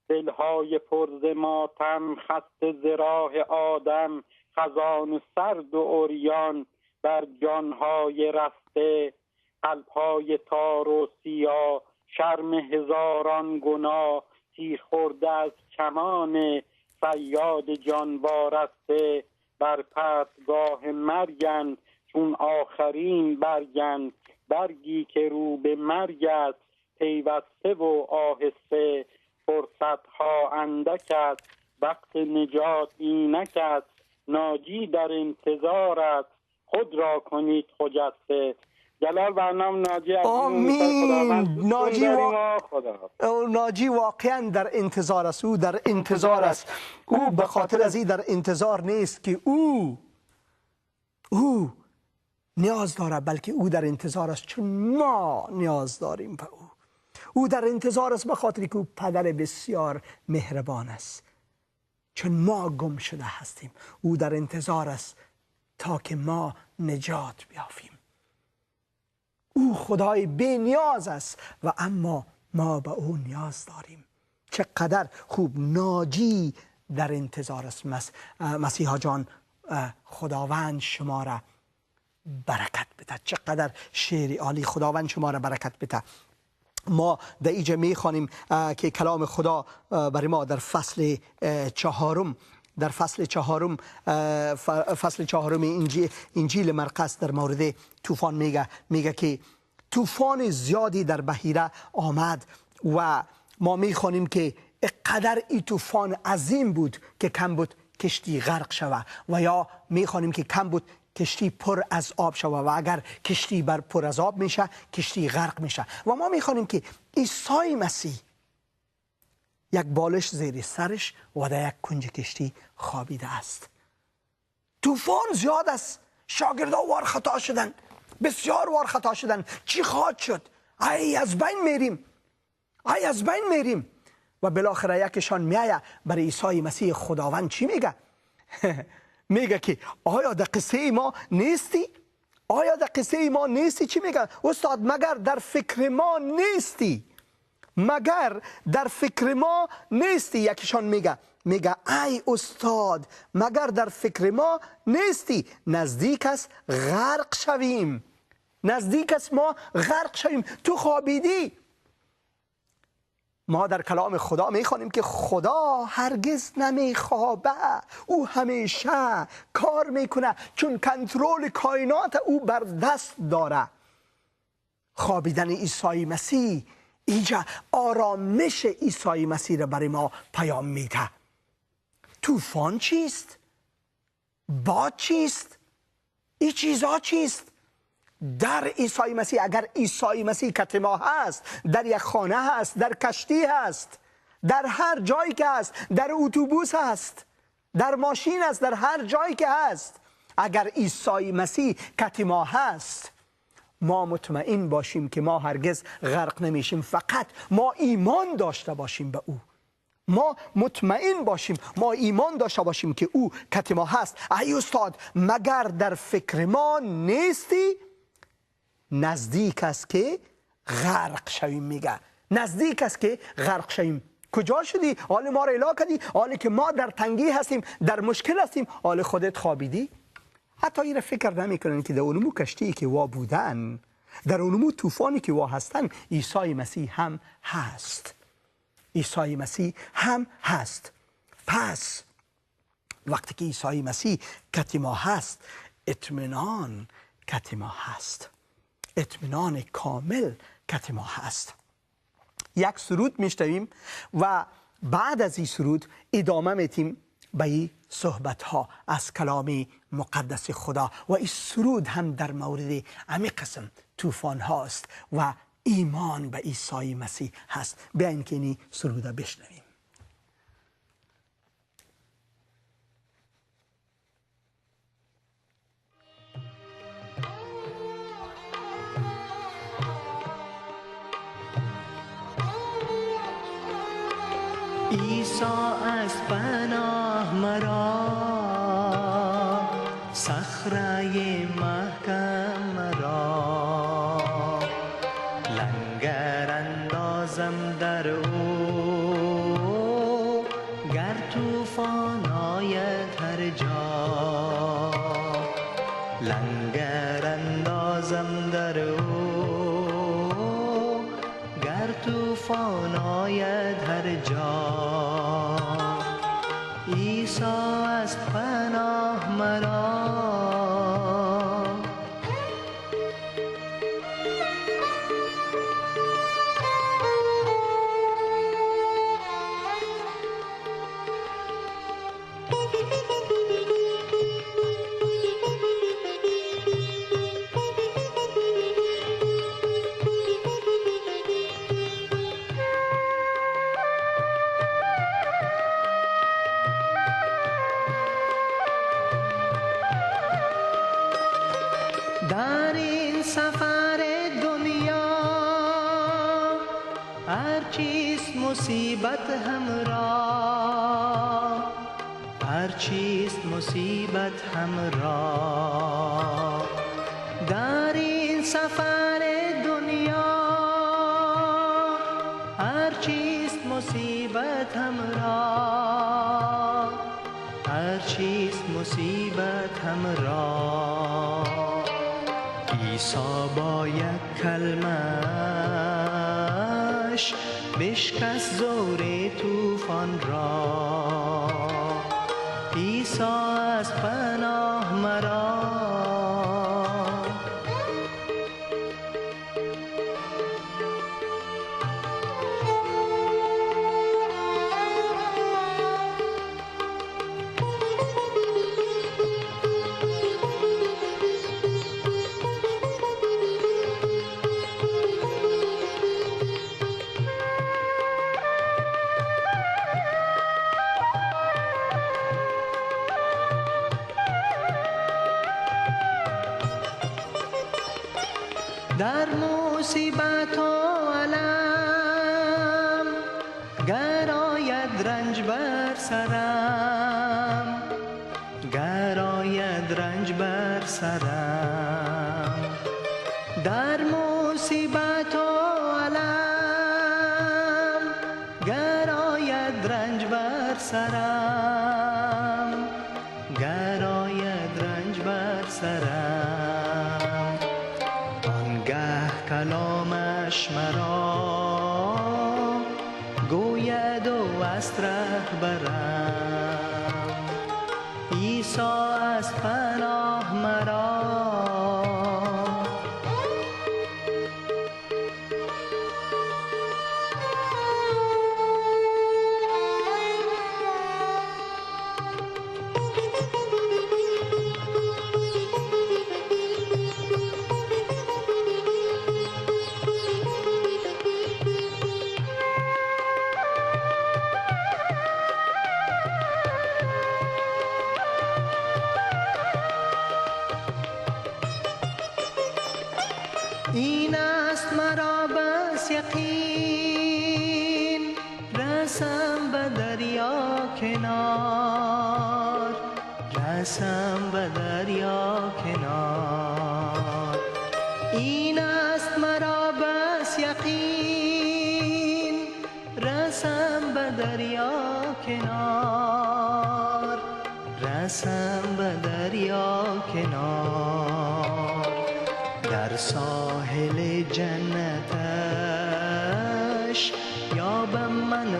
دلهای پر ز ماتم خسته ز راه آدم، خزان سرد و عریان بر جانهای رسته، قلبهای تار و سیاه شرم هزاران گناه، تیر خورده از کمان صیاد جان وارسته، بر پرتگاه مرگن چون آخرین برگن، برگی که رو به مرگ است پیوسته و آهسته، فرصتها اندک است وقت نجات اینک است، ناجی در انتظار است خود را کنید خجسته. جلال برنامه ناجی. آمین. ناجی واقعا در انتظار است، او در انتظار است. او به خاطر از این در انتظار نیست که او نیاز داره، بلکه او در انتظار است چون ما نیاز داریم به او. او در انتظار است به خاطر که او پدر بسیار مهربان است، چون ما گم شده هستیم. او در انتظار است تا که ما نجات بیافیم. او خدای بی نیاز است و اما ما به او نیاز داریم. چقدر خوب. ناجی در انتظار است. مسیحا جان، خداوند شما را برکت بده. چقدر شعر عالی. خداوند شما را برکت بده. ما در اینجا میخوانیم که کلام خدا برای ما در فصل چهارم، فصل چهارم انجیل مرقس در مورد طوفان میگه که طوفان زیادی در بحیره آمد و ما میخوانیم که اقدر این طوفان عظیم بود که کم بود کشتی غرق شود، و یا میخوانیم که کم بود کشتی پر از آب شود، و اگر کشتی پر از آب میشه کشتی غرق میشه. و ما میخوانیم که عیسی مسیح یک بالش زیر سرش و در یک کنج کشتی خوابیده است. طوفان زیاد است، شاگردا وار خطا شدن، بسیار وار خطا شدن. چی خواهد شد؟ ای از بین میریم. و بالاخره یکشان میایه برای عیسی مسیح خداوند چی میگه؟ میگه که آیا در قصه ما نیستی؟ چی میگه؟ استاد مگر در فکر ما نیستی؟ یکیشان میگه ای استاد مگر در فکر ما نیستی؟ نزدیک است ما غرق شویم. تو خوابیدی. ما در کلام خدا میخوانیم که خدا هرگز نمیخوابه، او همیشه کار میکنه، چون کنترل کائنات او بر دست داره. خوابیدن عیسی مسیح اینجا آرامش عیسی مسیح را برای ما پیام میده. طوفان چیست؟ باد چیست؟ این چیزها چیست؟ در عیسی مسیح. اگر عیسی مسیح کت ما هست، در یک خانه هست، در کشتی هست، در هر جایی که هست، در اتوبوس هست، در ماشین هست، در هر جایی که هست، اگر عیسی مسیح کت ما هست، ما مطمئن باشیم که ما هرگز غرق نمیشیم. فقط ما ایمان داشته باشیم به او. ما مطمئن باشیم، ما ایمان داشته باشیم که او کت ما هست. ای استاد مگر در فکر ما نیستی؟ نزدیک است که غرق شویم. میگه نزدیک است که غرق شویم. کجا شدی؟ حال ما را اله کردی؟ حالی که ما در تنگی هستیم، در مشکل هستیم، حال خودت خوابیدی؟ حتی این را فکر نمی کنن که در اونمو کشتی که وا بودن، در اونمو طوفانی که وا هستن، عیسی مسیح هم هست. عیسی مسیح هم هست. پس وقتی که عیسی مسیح کت ما هست، اطمینان کت ما هست، اطمینان کامل کت ما هست. یک سرود میشنویم و بعد از این سرود ادامه میتیم به این صحبت ها از کلام مقدس خدا. و این سرود هم در مورد همین قسم طوفان هاست و ایمان به عیسی مسیح هست. بیاین که این سرود بشنویم. عیسی از پناه مرا، صخره محکم مرا، لنگر اندازم در او، گر طوفان آید هر جا، لنگر اندازم در او، گر طوفان آید هر جا. عیسی از پناه مرا، در این سفر دنیا هر چیست مصیبت همراه، هر چیست مصیبت همراه. در این سفر دنیا هر چیست مصیبت همراه، هر چیست مصیبت همراه. عیسی با یک کلمش بشکست زور طوفان را. عیسی از پناه مرا، در مصیبت و علم گر آید رنج بر سرم، گر آید رنج بر سرم. در مصیبت و علم گر آید رنج بر سرم، گر آید رنج بر سرم. آنگه کلامش مرا گوید و از ره برم. عیسی از پناه مرا، این است مرا بس یقین، رسم به دریا کنار، رسم به دریا کنار. این است مرا بس یقین، رسم به دریا کنار، رسم به دریا کنار. در ساحل جنتش یابم من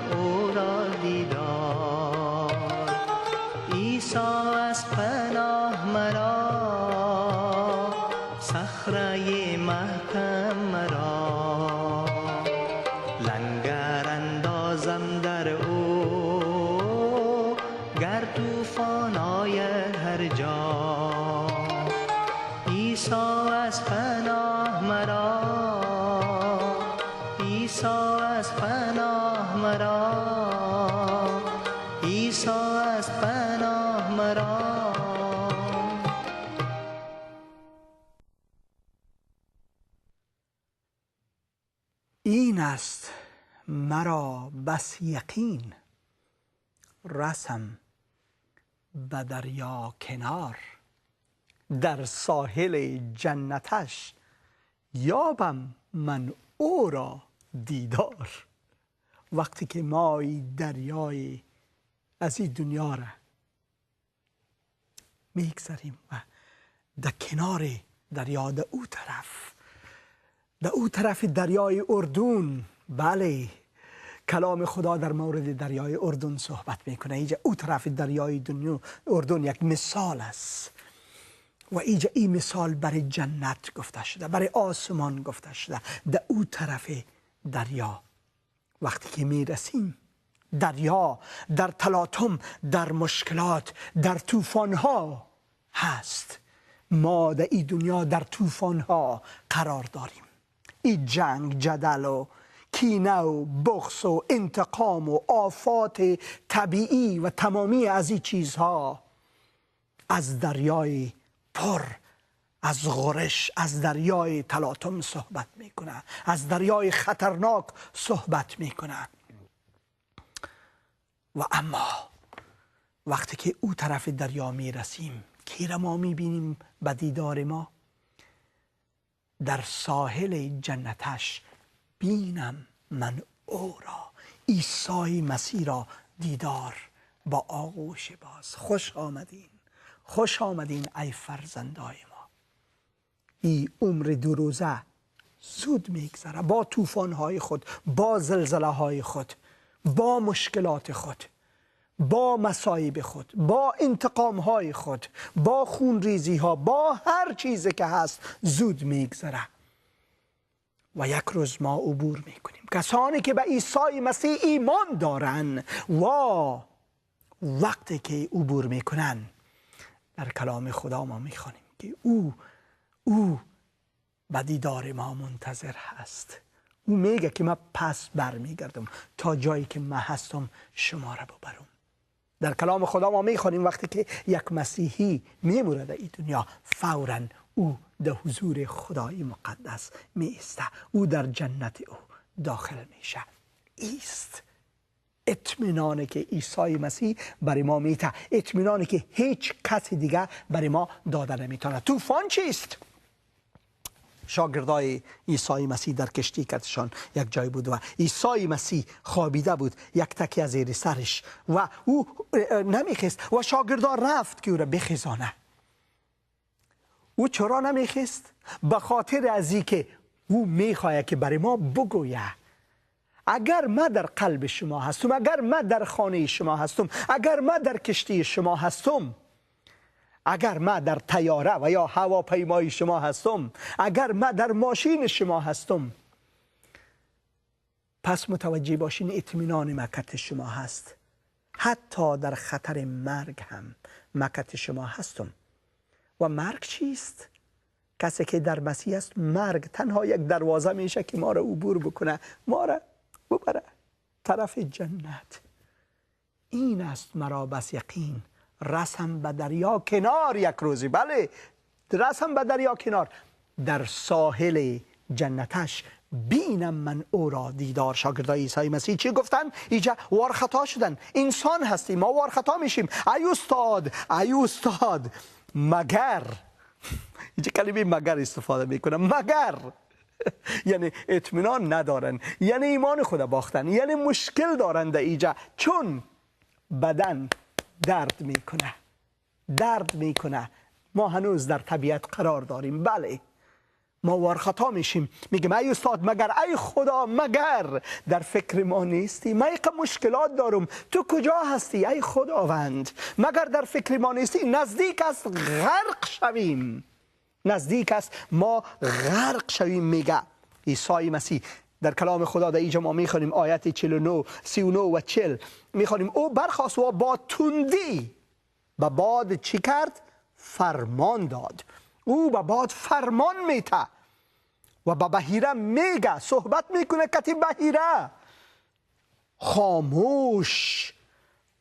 عیسی از پناه مرا، صخره محکم مرا. لنگر اندازم در او، گر طوفان آید هر جا. عیسی از پناه مرا، عیسی از پناه مرا، عیسی از پناه مرا. این است مرا بس یقین، رسم به دریا کنار. در ساحل جنتش یابم من او را دیدار. وقتی که ما دریای از این دنیا را میگذریم و در کنار دریا، در او طرف دریای اردن، بله، کلام خدا در مورد دریای اردن صحبت میکنه. اینجا او طرف دریای اردن یک مثال است و اینجا این مثال برای جنت گفته شده، برای آسمان گفته شده. در او طرف دریا وقتی که میرسیم، دریا در تلاطم، در مشکلات، در طوفان‌ها هست. ما در این دنیا در طوفان‌ها قرار داریم. این جنگ، جدل و کینه و بغض و انتقام و آفات طبیعی و تمامی از این چیزها از دریای پر از غرش، از دریای تلاطم صحبت میکنه، از دریای خطرناک صحبت میکنه. و اما وقتی که او طرف دریا میرسیم، کی را ما میبینیم به دیدار ما؟ در ساحل جنتش بینم من او را، عیسی مسیح را دیدار با آغوش باز. خوش آمدین، خوش آمدین ای فرزندای ما. این عمر دو روزه زود میگذره، با طوفان‌های خود، با زلزله‌های خود، با مشکلات خود، با مصائب خود، با انتقام‌های خود، با خونریزی‌ها، با هر چیزی که هست زود میگذره و یک روز ما عبور میکنیم. کسانی که به عیسی مسیح ایمان دارن و وقتی که عبور میکنن، در کلام خدا ما میخوانیم که او به دیدار ما منتظر هست. او میگه که من پس برمیگردم تا جایی که من هستم شما را ببرم. در کلام خدا ما میخوانیم وقتی که یک مسیحی میمونه در این دنیا، فوراً او در حضور خدای مقدس میسته، او در جنت او داخل میشه. ایست اطمینانی که عیسی مسیح برای ما میده، اطمینانی که هیچ کسی دیگه برای ما داده نمیتونه. طوفان چیست؟ شاگردای عیسی مسیح در کشتی کتشان یک جای بود و عیسی مسیح خوابیده بود، یک تکی از زیر سرش و او نمیخست و شاگردا رفت که او را بخیزانه. او چرا نمیخست؟ به خاطر از اینکه او میخواهد که برای ما بگویه اگر من در قلب شما هستم، اگر من در خانه شما هستم، اگر من در کشتی شما هستم، اگر من در طیاره و یا هواپیمای شما هستم، اگر من در ماشین شما هستم، پس متوجه باشین اطمینان مکت شما هست. حتی در خطر مرگ هم مکت شما هستم. و مرگ چیست؟ کسی که در مسیح است، مرگ تنها یک دروازه میشه که ما را عبور بکنه، ما را ببره طرف جنت. این است مرا بس یقین، رسم به دریا کنار یک روزی. بله، رسم به دریا کنار، در ساحل جنتش بینم من او را دیدار. شاگردای عیسی مسیح چی گفتن؟ اینجا وارخطا شدن. انسان هستیم، ما وارخطا میشیم. ای استاد مگر، اینجا کلمه مگر استفاده میکنم، مگر یعنی اطمینان ندارن، یعنی ایمان خود باختن، یعنی مشکل دارن در اینجا، چون بدن درد میکنه. ما هنوز در طبیعت قرار داریم، بله، ما وارخطا میشیم، میگیم ای استاد مگر، ای خدا مگر در فکر ما نیستی؟ من یک مشکلات دارم، تو کجا هستی ای خداوند؟ مگر در فکر ما نیستی؟ نزدیک است غرق شویم، نزدیک است ما غرق شویم. میگه عیسی مسیح در کلام خدا در اینجا ما میخوانیم آیت 49 39 و 40 میخوانیم او برخاست و با تندی به باد چی کرد؟ فرمان داد. او به باد فرمان میته و به بحیره میگه، صحبت میکنه کتی بحیره خاموش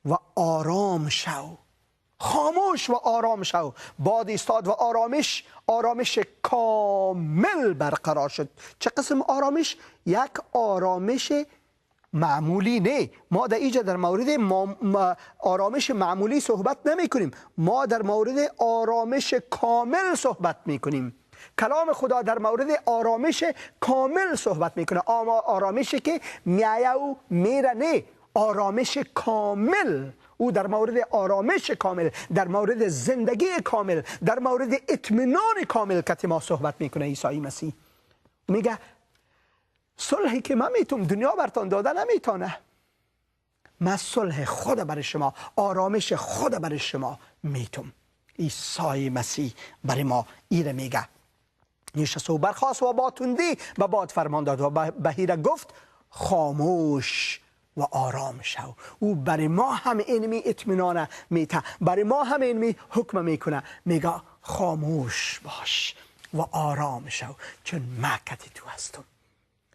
و آرام شو، خاموش و آرام شو. باد ایستاد و آرامش کامل برقرار شد. چه قسم آرامش؟ یک آرامش معمولی نه. ما در اینجا در مورد آرامش معمولی صحبت نمی کنیم، ما در مورد آرامش کامل صحبت می کنیم. کلام خدا در مورد آرامش کامل صحبت میکنه، اما آرامشی که میایه و میره نه، آرامش کامل. او در مورد آرامش کامل، در مورد زندگی کامل، در مورد اطمینان کامل که ما صحبت میکنه عیسی مسیح. میگه صلحی که من میتونم دنیا برتان داده نمیتونه، من صلح خود برای شما، آرامش خود برای شما میتونم. عیسی مسیح برای ما ایره میگه. نشست و برخاست و با تندی و باد فرمان داد و بحیره گفت خاموش و آرام شو. او برای ما هم اینمی اطمینان میته، برای ما هم اینمی حکم میکنه، میگه خاموش باش و آرام شو، چون من کتی تو هستم،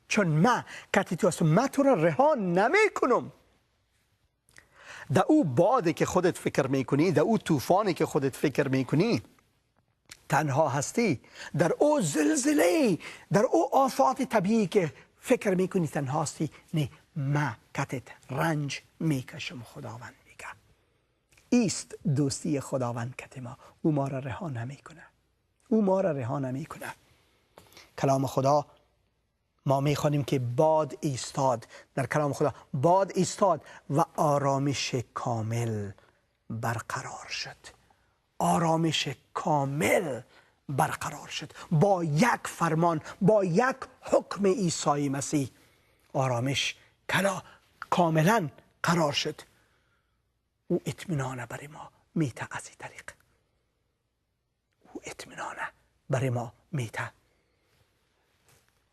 چون من کتی تو هستم، من تو را رها نمی کنم. در او بادی که خودت فکر میکنی، در او طوفانی که خودت فکر میکنی تنها هستی، در او زلزله، در او آفات طبیعی که فکر میکنی تنها هستی. نه، من کتت رنج میکشم. خداوند میگه ایست دوستی خداوند کت ما، او ما را رها نمیکنه، او ما را رها نمیکنه. کلام خدا ما میخوانیم که باد ایستاد، در کلام خدا باد ایستاد و آرامش کامل برقرار شد. آرامش کامل برقرار شد با یک فرمان، با یک حکم عیسی مسیح. آرامش کاملا قرار شد. او اطمینان برای ما میته از این طریق، او اطمینان برای ما میته.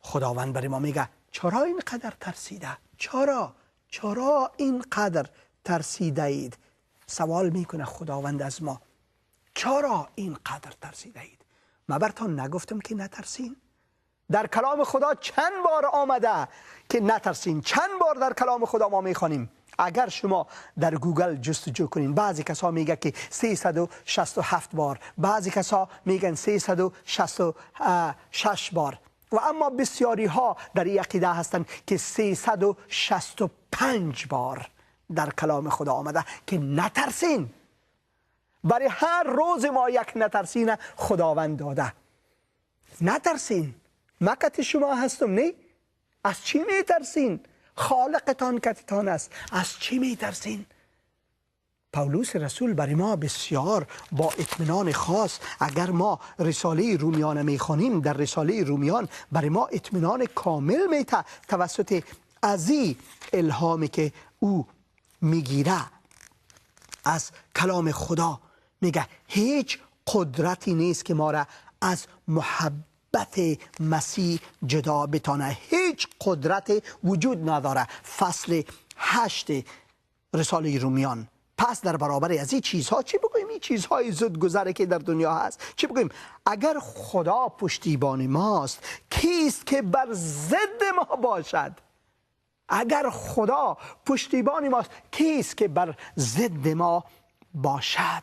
خداوند برای ما میگه چرا اینقدر ترسیده؟ چرا اینقدر ترسیده اید؟ سوال میکنه خداوند از ما، چرا اینقدر ترسیده اید؟ من برتان نگفتم که نترسین؟ در کلام خدا چند بار آمده که نترسین؟ چند بار در کلام خدا ما میخوانیم؟ اگر شما در گوگل جستجو کنین، بعضی کسا میگه که 367 بار، بعضی کسا میگن 366 بار، و اما بسیاری ها در این عقیده هستند که 365 بار در کلام خدا آمده که نترسین. برای هر روز ما یک نترسین خداوند داده. نترسین، مکت شما هستم. نه، از چی میترسین؟ خالقتان کتتان است، از چی میترسین؟ پولس رسول برای ما بسیار با اطمینان خاص، اگر ما رساله رومیان میخوانیم، در رساله رومیان برای ما اطمینان کامل میته توسط ازی الهامی که او میگیره از کلام خدا. میگه هیچ قدرتی نیست که ما را از محبت مسیح جدا بتانه. هیچ قدرت وجود نداره. فصل 8 رساله رومیان. پس در برابر از این چیزها چی بگوییم؟ این چیزهای زود گذره که در دنیا هست، چی بگوییم؟ اگر خدا پشتیبان ماست، کیست که بر ضد ما باشد؟ اگر خدا پشتیبان ماست، کیست که بر ضد ما باشد؟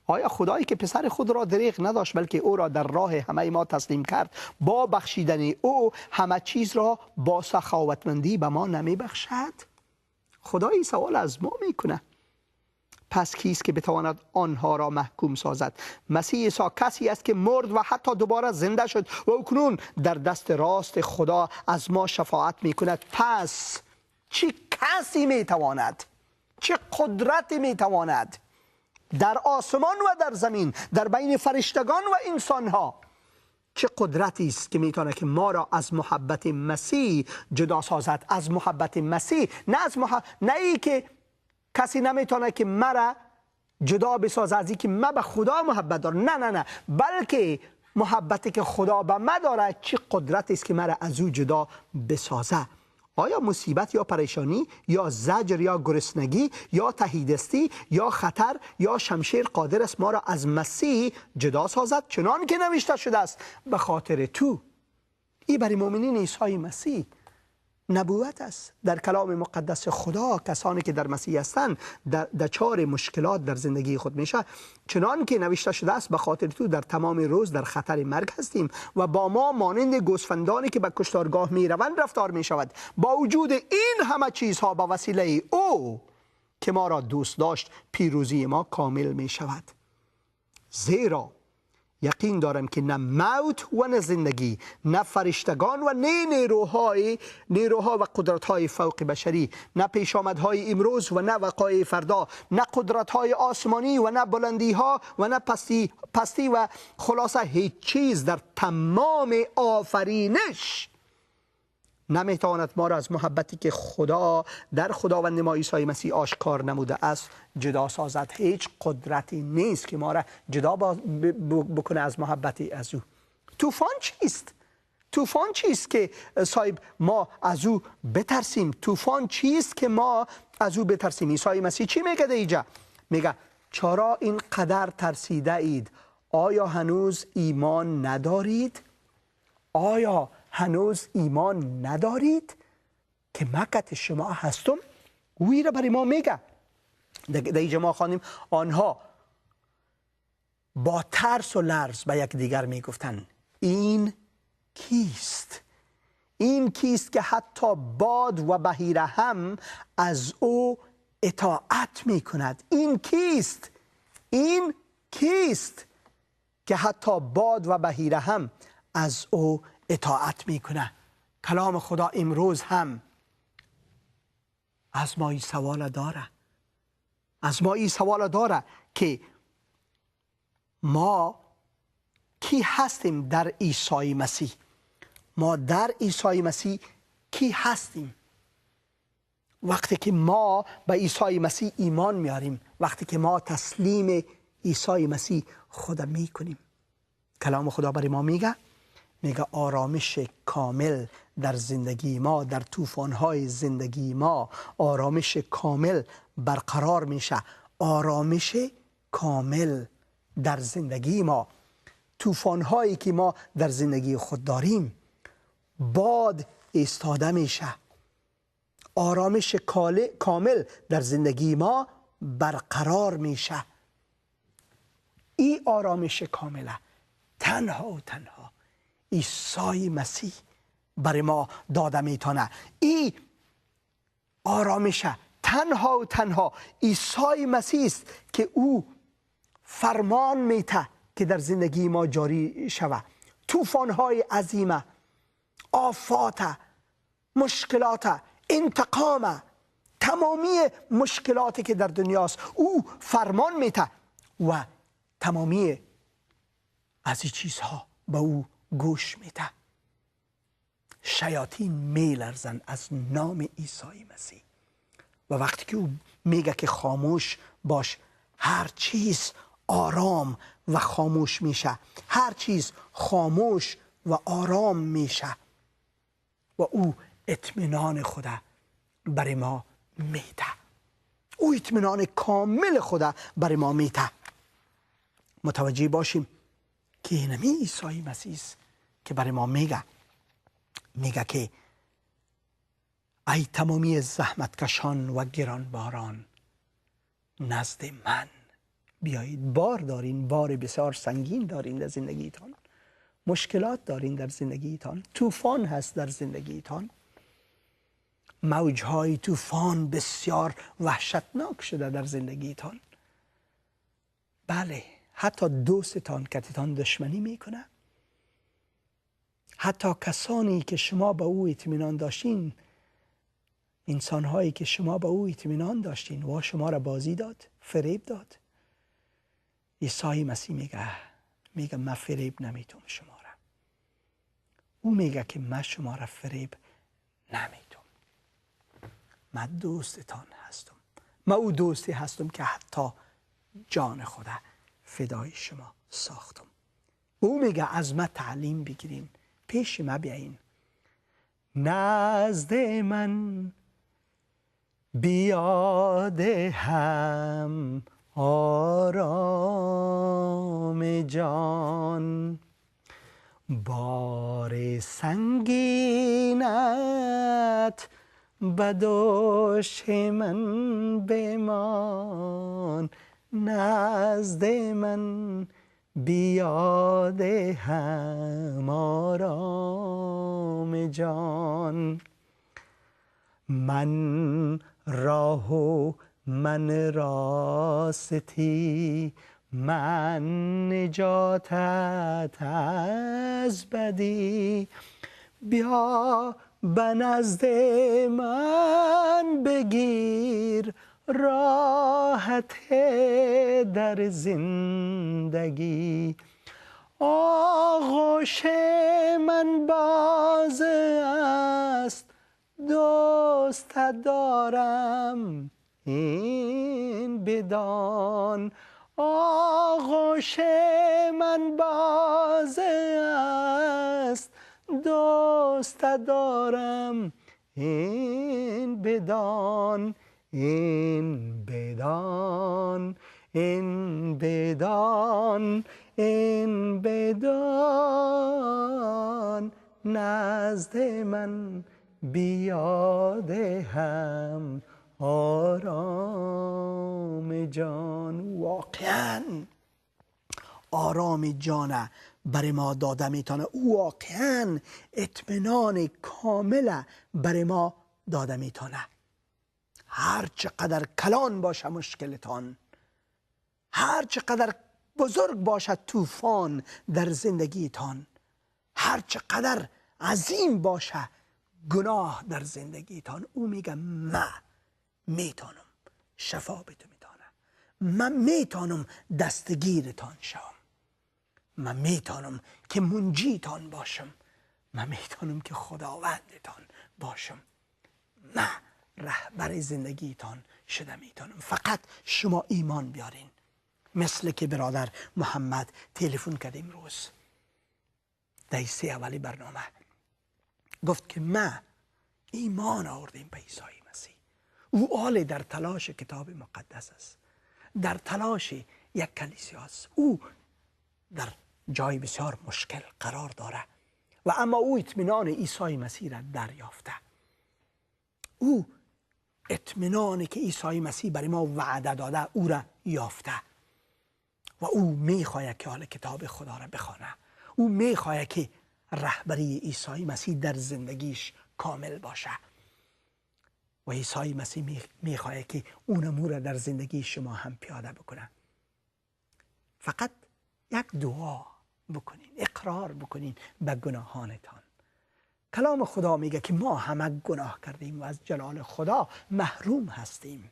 آیا خدایی که پسر خود را دریغ نداشت، بلکه او را در راه همه ما تسلیم کرد، با بخشیدن او همه چیز را با سخاوتمندی به ما نمی بخشد؟ خدایی سوال از ما میکنه. پس کیست که بتواند آنها را محکوم سازد؟ مسیح عیسی کسی است که مرد و حتی دوباره زنده شد و اکنون در دست راست خدا از ما شفاعت میکند. پس چه کسی میتواند، چه قدرتی میتواند در آسمان و در زمین، در بین فرشتگان و انسانها چه قدرتی است که میتونه که ما را از محبت مسیح جدا سازد. از محبت مسیح، نه از نه ای که کسی نمیتونه که مرا جدا بسازه از این که من به خدا محبت دارم، نه نه نه، بلکه محبتی که خدا به من داره چه قدرتی است که مرا از او جدا بسازه. آیا مصیبت یا پریشانی یا زجر یا گرسنگی یا تهیدستی یا خطر یا شمشیر قادر است ما را از مسیح جدا سازد؟ چنان که نوشته شده است به خاطر تو. این برای مؤمنین عیسی مسیح نبوت است. در کلام مقدس خدا کسانی که در مسیح هستند در دچار مشکلات در زندگی خود میشه، چنان که نوشته شده است به خاطر تو در تمام روز در خطر مرگ هستیم و با ما مانند گوسفندانی که به کشتارگاه میروند رفتار میشود. با وجود این همه چیزها به وسیله او که ما را دوست داشت پیروزی ما کامل میشود. زیرا یقین دارم که نه موت و نه زندگی، نه فرشتگان و نه نیروها و قدرت‌های فوق بشری، نه پیشامدهای امروز و نه وقایع فردا، نه قدرت‌های آسمانی و نه بلندی‌ها و نه پستی و خلاصه هیچ چیز در تمام آفرینش نمیتواند ما را از محبتی که خدا در خداوند ما عیسی مسیح آشکار نموده است جدا سازد. هیچ قدرتی نیست که ما را جدا بکنه از محبتی از او. طوفان چیست؟ طوفان چیست که صاحب ما از او بترسیم؟ طوفان چیست که ما از او بترسیم؟ عیسی مسیح چی میگه اینجا؟ میگه چرا اینقدر ترسیده اید؟ آیا هنوز ایمان ندارید؟ آیا هنوز ایمان ندارید که مکت شما هستم؟ وی را برای ما میگه. در اینجا ما خوانیم آنها با ترس و لرز به یک دیگر میگفتند این کیست؟ این کیست که حتی باد و بحیره هم از او اطاعت میکند؟ این کیست؟ این کیست که حتی باد و بحیره هم از او اطاعت میکنه؟ کلام خدا امروز هم از ما این سوال داره، از ما این سوال داره که ما کی هستیم در عیسی مسیح؟ ما در عیسی مسیح کی هستیم؟ وقتی که ما به عیسی مسیح ایمان میاریم، وقتی که ما تسلیم عیسی مسیح خود میکنیم، کلام خدا برای ما میگه آرامش کامل در زندگی ما، در طوفان‌های زندگی ما آرامش کامل برقرار میشه. آرامش کامل در زندگی ما، طوفان‌هایی که ما در زندگی خود داریم باد ایستاده میشه. آرامش کامل در زندگی ما برقرار میشه. این آرامش کامله تنها و تنها عیسی مسیح برای ما داده میتونه. این آرامش تنها و تنها عیسی مسیح است که او فرمان میته که در زندگی ما جاری شود. طوفان‌های عظیمه، آفات، مشکلات، انتقام، تمامی مشکلاتی که در دنیاست او فرمان میته و تمامی از این چیزها به او گوش میده. شیاطین میلرزن از نام عیسی مسیح و وقتی که او میگه که خاموش باش، هر چیز آرام و خاموش میشه. هر چیز خاموش و آرام میشه و او اطمینان خدا برای ما میده. او اطمینان کامل خدا برای ما میده. متوجه باشیم که اینمی عیسی مسیح است که برای ما میگه که ای تمامی زحمتکشان و گرانباران نزد من بیایید. بار دارین، بار بسیار سنگین دارین در زندگیتان، مشکلات دارین در زندگیتان، طوفان هست در زندگیتان، موجهای طوفان بسیار وحشتناک شده در زندگیتان. بله، حتی دوستتان کتتان دشمنی میکنه، حتی کسانی که شما به او اطمینان داشتین، انسانهایی که شما به او اطمینان داشتین و شما را بازی داد، فریب داد. عیسی مسیح میگه من فریب نمیتم شما را. او میگه که من شما را فریب نمیدم، من دوستتان هستم، من او دوستی هستم که حتی جان خدا فدای شما ساختم. او میگه از من تعلیم بگیرین، پیش من بیاین، نزد من بیاد هم آرام جان، بار سنگینت به دوش من بمان، نزد من بیاد هم آرام جان. من راه و من راستی، من نجاتت از بدی، بیا به نزد من بگیر راحت در زندگی. آغوش من باز است، دوست دارم این بدان، آغوش من باز است، دوست دارم این بدان، این بدان، این بدان، این بدان، نزد من بیاد هم آرام جان. واقعا آرام جان برای ما داده میتونه، او واقعا اطمینان کامل برای ما داده میتونه. هر چقدر کلان باشه مشکلتان، هر چقدر بزرگ باشه طوفان در زندگیتان، هر چقدر عظیم باشه گناه در زندگیتان، او میگه من میتونم شفا بده میتونم، من میتونم دستگیرتان شوم، من میتونم که منجیتان باشم، من میتونم که خداوندتان باشم، من رهبر زندگیتان شده میتونم. فقط شما ایمان بیارین. مثل که برادر محمد تلفن کرد امروز در سه اولی برنامه، گفت که من ایمان آوردیم به عیسی مسیح. او آل در تلاش کتاب مقدس است، در تلاش یک کلیسا است، او در جای بسیار مشکل قرار داره و اما او اطمینان عیسی مسیح را دریافته. او اطمینانی که عیسی مسیح برای ما وعده داده او را یافته و او میخواهد که حال کتاب خدا را بخونه. او میخواهد که رهبری عیسی مسیح در زندگیش کامل باشه و عیسی مسیح میخواهد که اون امور را در زندگی شما هم پیاده بکنه. فقط یک دعا بکنین، اقرار بکنین به گناهانتان. کلام خدا میگه که ما همه گناه کردیم و از جلال خدا محروم هستیم.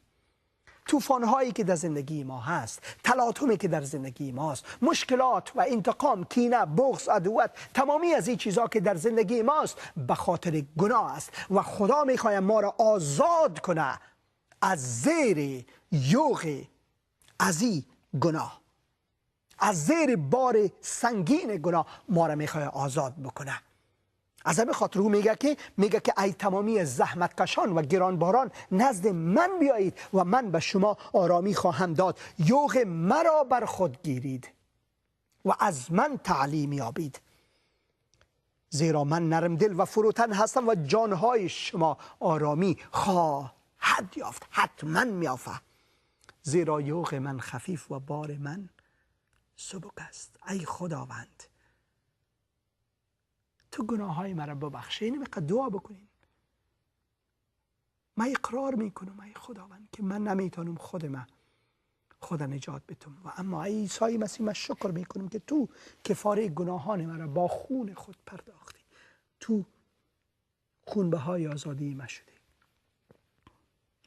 طوفان‌هایی که در زندگی ما هست، تلاطمی که در زندگی ماست، مشکلات و انتقام، کینه، بغض، عداوت، تمامی از این چیزها که در زندگی ماست به خاطر گناه است و خدا میخواهد ما را آزاد کنه از زیر یوغ از این گناه، از زیر بار سنگین گناه ما را میخواهد آزاد بکنه. از همین خاطر او میگه که ای تمامی زحمتکشان و گرانباران نزد من بیایید و من به شما آرامی خواهم داد. یوغ مرا بر خود گیرید و از من تعلیم یابید، زیرا من نرم دل و فروتن هستم و جانهای شما آرامی خواهد یافت. حتما میافه، زیرا یوغ من خفیف و بار من سبک است. ای خداوند تو گناه های مرا ببخش. اینو میخواد دعا بکنین. من اقرار میکنم ای خداوند که من نمیتونم خدا نجات بدم و اما ای عیسی مسیح من شکر میکنم که تو کفاره گناهان مرا با خون خود پرداختی. تو خونبهای آزادی من شدی.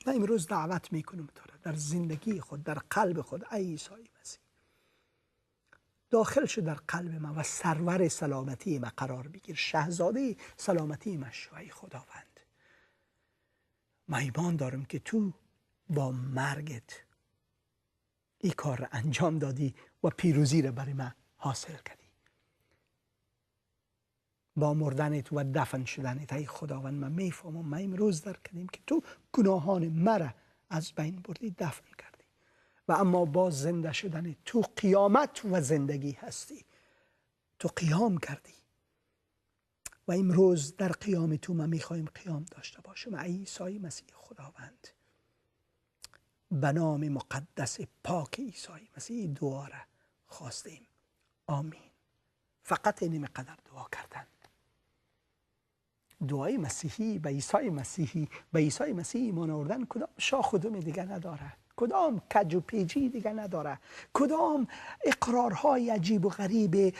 من امروز دعوت میکنم تو را در زندگی خود، در قلب خود ای عیسی مسیح داخل شو در قلب من و سرور سلامتی من قرار بگیر. شهزاده سلامتی من شو ای خداوند. من ایمان دارم که تو با مرگت این کار را انجام دادی و پیروزی را برای من حاصل کردی. با مردنت و دفن شدنت ای خداوند من میفهمم، من امروز درک کردیم که تو گناهان مرا از بین بردی، دفن کردی و اما با زنده شدن تو قیامت و زندگی هستی. تو قیام کردی و امروز در قیام تو ما میخوایم قیام داشته باشیم. ای عیسی مسیح خداوند، به نام مقدس پاک عیسی مسیح دعا را خواستیم. آمین. فقط این قدر دعا کردن. دعای مسیحی به عیسی مسیحی، به عیسی مسیح ایمان آوردن کدام شاخ و دم دیگه نداره، کدام کج و پیجی دیگه نداره، کدام اقرارهای عجیب و غریب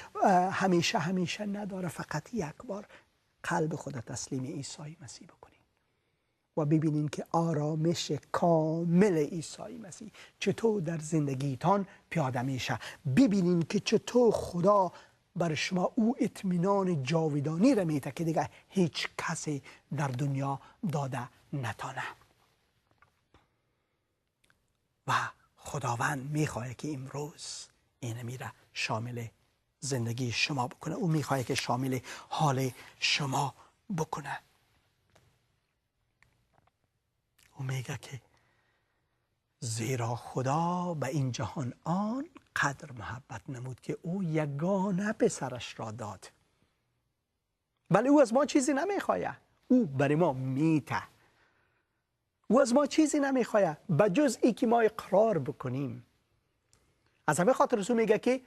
همیشه نداره. فقط یک بار قلب خود تسلیم عیسی مسیح بکنین و ببینین که آرامش کامل عیسی مسیح چطور در زندگیتان پیاده میشه. ببینین که چطور خدا بر شما او اطمینان جاودانی را میده که دیگه هیچ کسی در دنیا داده نتانه. و خداوند میخواد که امروز این میره شامل زندگی شما بکنه. او میخواد که شامل حال شما بکنه. او میگه که زیرا خدا به این جهان آن قدر محبت نمود که او یگانه پسرش را داد. بله او از ما چیزی نمیخواه، او برای ما میته. او از ما چیزی نمیخواه به جز ای که ما اقرار بکنیم. از همه خاطر رسول میگه که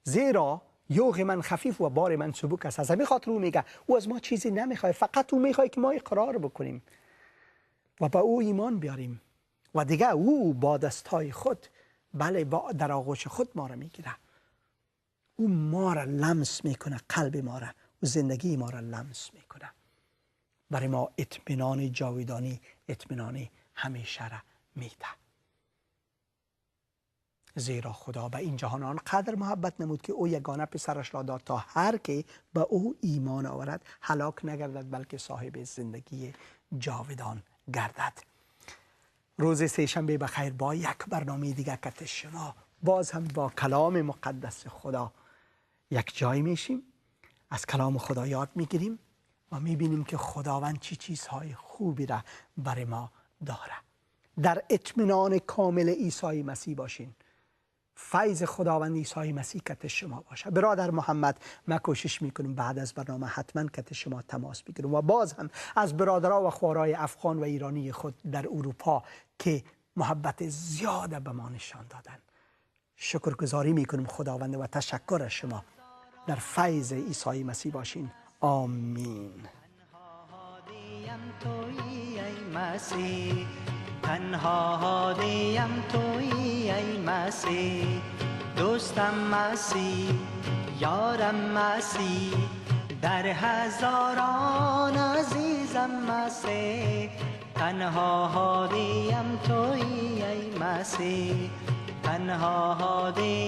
زیرا یوغ من خفیف و بار من سبک است. از همه خاطر او میگه او از ما چیزی نمیخواه، فقط او میخواه که ما اقرار بکنیم و به او ایمان بیاریم و دیگه او با دستای خود، بله با در آغوش خود ما را میگیره. او ما را لمس میکنه، قلب ما را و زندگی ما را لمس میکنه. برای ما اطمینان جاودانی، اطمینان همیشه را میده. زیرا خدا به این جهان آنقدر محبت نمود که او یگانه پسرش را داد تا هر که به او ایمان آورد هلاک نگردد بلکه صاحب زندگی جاودان گردد. روز سه‌شنبه بخیر با یک برنامه دیگه که شما باز هم با کلام مقدس خدا یک جای میشیم، از کلام خدا یاد میگیریم و میبینیم که خداوند چی چیزهای خوبی را برای ما داره. در اطمینان کامل عیسی مسیح باشین. فیض خداوند عیسی مسیح کت شما باشه. برادر محمد، ما کوشش میکنیم بعد از برنامه حتما کت شما تماس بگیریم و باز هم از برادرها و خوارای افغان و ایرانی خود در اروپا که محبت زیاده به ما نشان دادن شکرگزاری میکنیم خداوند و تشکر از شما. در فیض عیسی مسیح باشین. آمین. تنها هادیم تویی ای مسیح، دوستم مسیح، یارم مسیح، در هزاران عزیزم مسیح. تنها هادیم تویی ای مسیح، تنها هادی